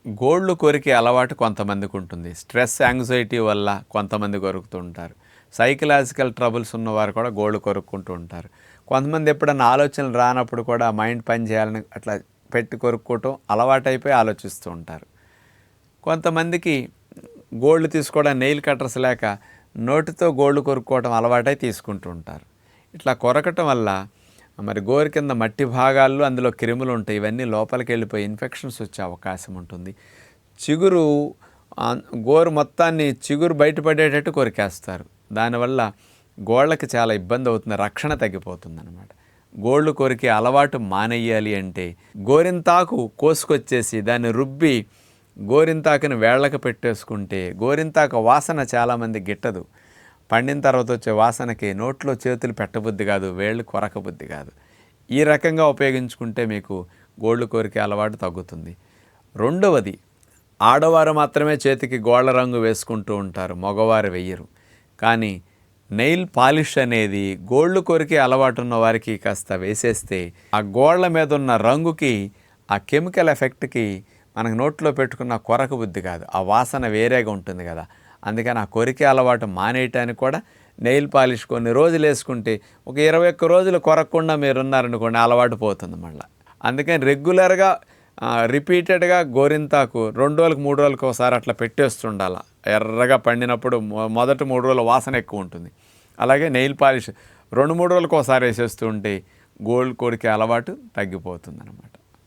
గోళ్ళు కొరికే అలవాటు కొంతమందికి ఉంటుంది. స్ట్రెస్, యాంగ్జైటీ వల్ల కొంతమంది కొరుకుతూ ఉంటారు. సైకలాజికల్ ట్రబుల్స్ ఉన్నవారు కూడా గోళ్ళు కొరుక్కుంటూ ఉంటారు. కొంతమంది ఎప్పుడన్నా ఆలోచనలు రానప్పుడు కూడా మైండ్ పని చేయాలని అట్లా పెట్టి కొరుక్కోవటం అలవాటైపోయి ఆలోచిస్తూ ఉంటారు. కొంతమందికి గోళ్ళు తీసుకోవడం నెయిల్ కట్టర్స్ లేక నోటితో గోళ్ళు కొరుక్కోవడం అలవాటై తీసుకుంటూ ఉంటారు. ఇట్లా కొరకటం వల్ల మరి గోరు కింద మట్టి భాగాల్లో అందులో క్రిములు ఉంటాయి. ఇవన్నీ లోపలికి వెళ్ళిపోయి ఇన్ఫెక్షన్స్ వచ్చే అవకాశం ఉంటుంది. చిగురు గోరు మొత్తాన్ని చిగురు బయటపడేటట్టు కొరికేస్తారు. దానివల్ల గోళ్ళకి చాలా ఇబ్బంది అవుతుంది, రక్షణ తగ్గిపోతుంది అన్నమాట. గోళ్ళు కొరికే అలవాటు మానేయాలి అంటే గోరింతాకు కోసుకొచ్చేసి దాన్ని రుబ్బి గోరింతాకుని వేళ్ళకు పెట్టేసుకుంటే, గోరింతాకు వాసన చాలామంది గిట్టదు. పండిన తర్వాత వచ్చే వాసనకి నోట్లో చేతులు పెట్టబుద్ధి కాదు, వేళ్ళు కొరకబుద్ధి కాదు. ఈ రకంగా ఉపయోగించుకుంటే మీకు గోళ్ళు కొరికే అలవాటు తగ్గుతుంది. రెండవది, ఆడవారు మాత్రమే చేతికి గోళ్ళ రంగు వేసుకుంటూ ఉంటారు, మగవారు వెయ్యరు. కానీ నెయిల్ పాలిష్ అనేది గోళ్ళు కొరికే అలవాటు ఉన్న వారికి కాస్త వేసేస్తే ఆ గోళ్ళ మీద ఉన్న రంగుకి, ఆ కెమికల్ ఎఫెక్ట్కి మనకు నోట్లో పెట్టుకున్న కొరక బుద్ధి కాదు, ఆ వాసన వేరేగా ఉంటుంది కదా. అందుకని ఆ కొరికే అలవాటు మానేయటానికి కూడా నెయిల్ పాలిష్ కొన్ని రోజులు వేసుకుంటే ఒక 21 రోజులు కొరకకుండా మీరు ఉన్నారనుకోండి, అలవాటు పోతుంది మళ్ళీ. అందుకని రెగ్యులర్గా రిపీటెడ్గా గోరింతాకు 2 రోజులకు 3 రోజులకు ఒకసారి అట్లా పెట్టేస్తుండాలి. ఎర్రగా పండినప్పుడు మొదటి 3 రోజుల వాసన ఎక్కువ ఉంటుంది. అలాగే నెయిల్ పాలిష్ 2-3 రోజులకు ఒకసారి వేసేస్తూ ఉంటే గోళ్ళు కొరికే అలవాటు తగ్గిపోతుంది అన్నమాట.